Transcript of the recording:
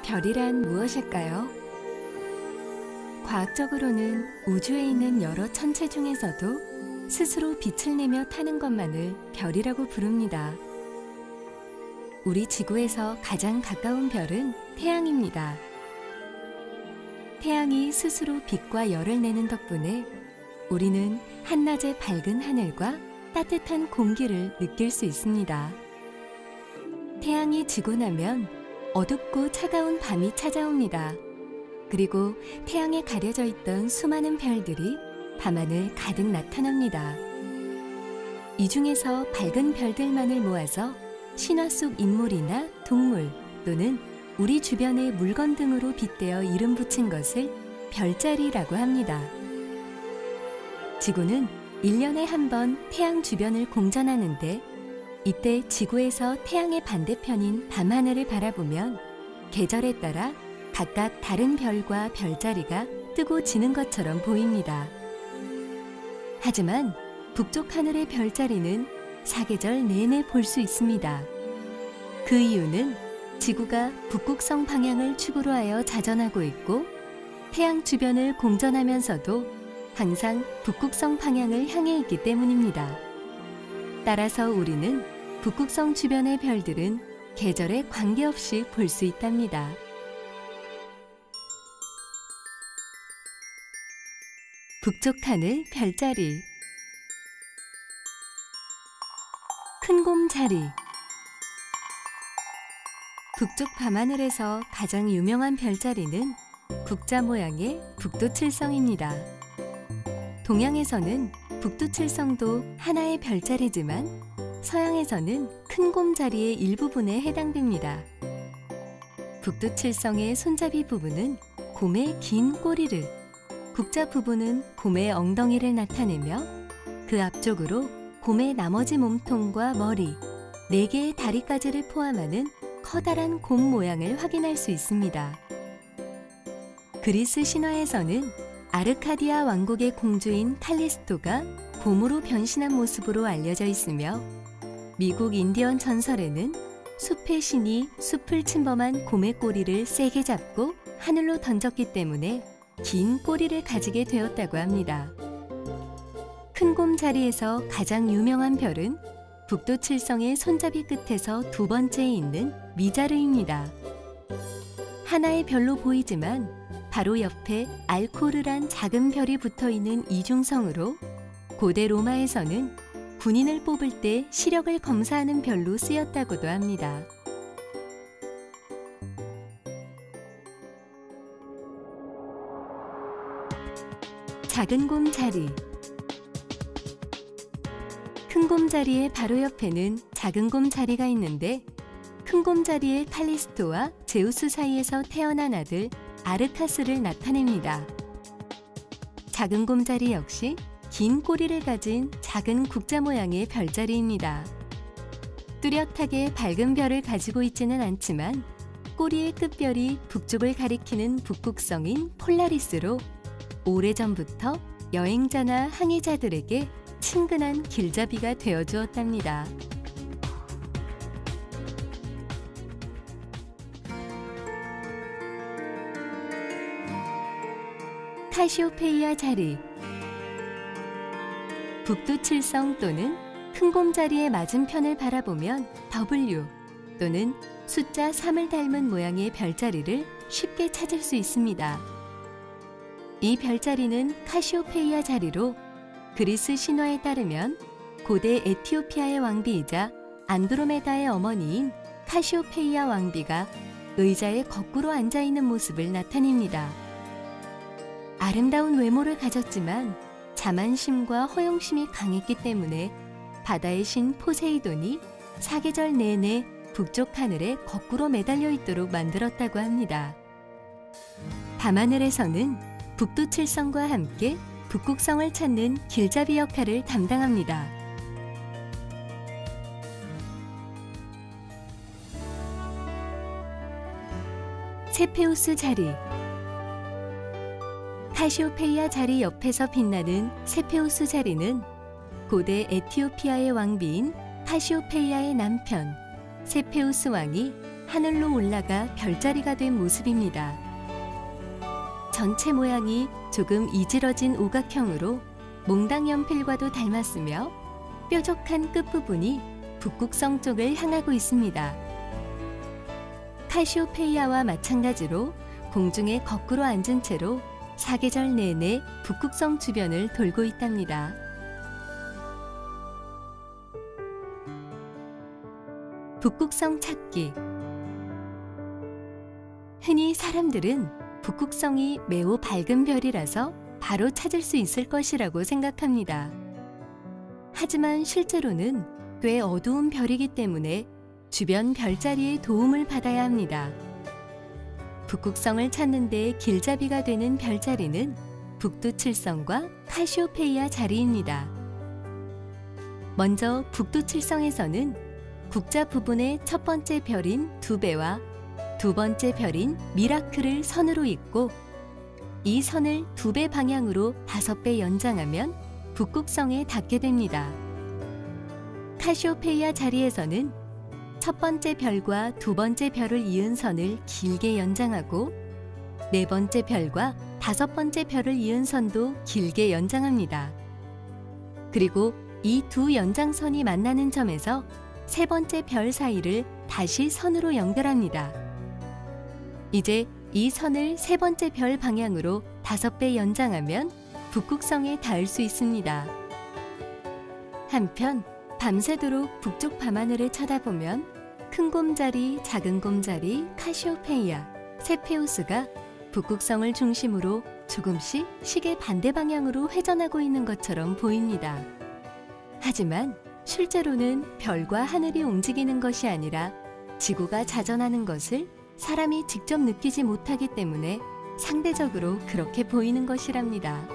별이란 무엇일까요? 과학적으로는 우주에 있는 여러 천체 중에서도 스스로 빛을 내며 타는 것만을 별이라고 부릅니다. 우리 지구에서 가장 가까운 별은 태양입니다. 태양이 스스로 빛과 열을 내는 덕분에 우리는 한낮의 밝은 하늘과 따뜻한 공기를 느낄 수 있습니다. 태양이 지고 나면 어둡고 차가운 밤이 찾아옵니다. 그리고 태양에 가려져 있던 수많은 별들이 밤하늘 가득 나타납니다. 이 중에서 밝은 별들만을 모아서 신화 속 인물이나 동물 또는 우리 주변의 물건 등으로 빗대어 이름 붙인 것을 별자리라고 합니다. 지구는 1년에 한 번 태양 주변을 공전하는데 이때 지구에서 태양의 반대편인 밤하늘을 바라보면 계절에 따라 각각 다른 별과 별자리가 뜨고 지는 것처럼 보입니다. 하지만 북쪽 하늘의 별자리는 사계절 내내 볼 수 있습니다. 그 이유는 지구가 북극성 방향을 축으로 하여 자전하고 있고 태양 주변을 공전하면서도 항상 북극성 방향을 향해 있기 때문입니다. 따라서 우리는 북극성 주변의 별들은 계절에 관계없이 볼 수 있답니다. 북쪽 하늘 별자리. 큰곰자리. 북쪽 밤하늘에서 가장 유명한 별자리는 국자 모양의 북두칠성입니다. 동양에서는 북두칠성도 하나의 별자리지만 서양에서는 큰곰자리의 일부분에 해당됩니다. 북두칠성의 손잡이 부분은 곰의 긴 꼬리를, 국자 부분은 곰의 엉덩이를 나타내며 그 앞쪽으로 곰의 나머지 몸통과 머리, 4개의 다리까지를 포함하는 커다란 곰 모양을 확인할 수 있습니다. 그리스 신화에서는 아르카디아 왕국의 공주인 칼리스토가 곰으로 변신한 모습으로 알려져 있으며 미국 인디언 전설에는 숲의 신이 숲을 침범한 곰의 꼬리를 세게 잡고 하늘로 던졌기 때문에 긴 꼬리를 가지게 되었다고 합니다. 큰곰자리에서 가장 유명한 별은 북두칠성의 손잡이 끝에서 2번째에 있는 미자르입니다. 하나의 별로 보이지만 바로 옆에 알코르란 작은 별이 붙어있는 이중성으로 고대 로마에서는 군인을 뽑을 때 시력을 검사하는 별로 쓰였다고도 합니다. 작은 곰자리. 큰 곰자리의 바로 옆에는 작은 곰자리가 있는데 큰 곰자리의 칼리스토와 제우스 사이에서 태어난 아들 아르카스를 나타냅니다. 작은 곰자리 역시 긴 꼬리를 가진 작은 국자 모양의 별자리입니다. 뚜렷하게 밝은 별을 가지고 있지는 않지만 꼬리의 끝별이 북쪽을 가리키는 북극성인 폴라리스로 오래전부터 여행자나 항해자들에게 친근한 길잡이가 되어주었답니다. 카시오페이아 자리. 북두칠성 또는 큰곰자리의 맞은편을 바라보면 W 또는 숫자 3을 닮은 모양의 별자리를 쉽게 찾을 수 있습니다. 이 별자리는 카시오페이아 자리로 그리스 신화에 따르면 고대 에티오피아의 왕비이자 안드로메다의 어머니인 카시오페이아 왕비가 의자에 거꾸로 앉아있는 모습을 나타냅니다. 아름다운 외모를 가졌지만 자만심과 허영심이 강했기 때문에 바다의 신 포세이돈이 사계절 내내 북쪽 하늘에 거꾸로 매달려 있도록 만들었다고 합니다. 밤하늘에서는 북두칠성과 함께 북극성을 찾는 길잡이 역할을 담당합니다. 세페우스 자리. 카시오페이아 자리 옆에서 빛나는 세페우스 자리는 고대 에티오피아의 왕비인 카시오페이아의 남편 세페우스 왕이 하늘로 올라가 별자리가 된 모습입니다. 전체 모양이 조금 이질어진 오각형으로 몽당 연필과도 닮았으며 뾰족한 끝부분이 북극성 쪽을 향하고 있습니다. 카시오페이아와 마찬가지로 공중에 거꾸로 앉은 채로 사계절 내내 북극성 주변을 돌고 있답니다. 북극성 찾기. 흔히 사람들은 북극성이 매우 밝은 별이라서 바로 찾을 수 있을 것이라고 생각합니다. 하지만 실제로는 꽤 어두운 별이기 때문에 주변 별자리의 도움을 받아야 합니다. 북극성을 찾는 데 길잡이가 되는 별자리는 북두칠성과 카시오페이아 자리입니다. 먼저 북두칠성에서는 국자 부분의 첫 번째 별인 두배와 두 번째 별인 미라클을 선으로 잇고 이 선을 2배 방향으로 5배 연장하면 북극성에 닿게 됩니다. 카시오페이아 자리에서는 첫 번째 별과 두 번째 별을 이은 선을 길게 연장하고 네 번째 별과 다섯 번째 별을 이은 선도 길게 연장합니다. 그리고 이 두 연장선이 만나는 점에서 세 번째 별 사이를 다시 선으로 연결합니다. 이제 이 선을 세 번째 별 방향으로 5배 연장하면 북극성에 닿을 수 있습니다. 한편 밤새도록 북쪽 밤하늘을 쳐다보면 큰 곰자리, 작은 곰자리, 카시오페이아, 세페우스가 북극성을 중심으로 조금씩 시계 반대 방향으로 회전하고 있는 것처럼 보입니다. 하지만 실제로는 별과 하늘이 움직이는 것이 아니라 지구가 자전하는 것을 사람이 직접 느끼지 못하기 때문에 상대적으로 그렇게 보이는 것이랍니다.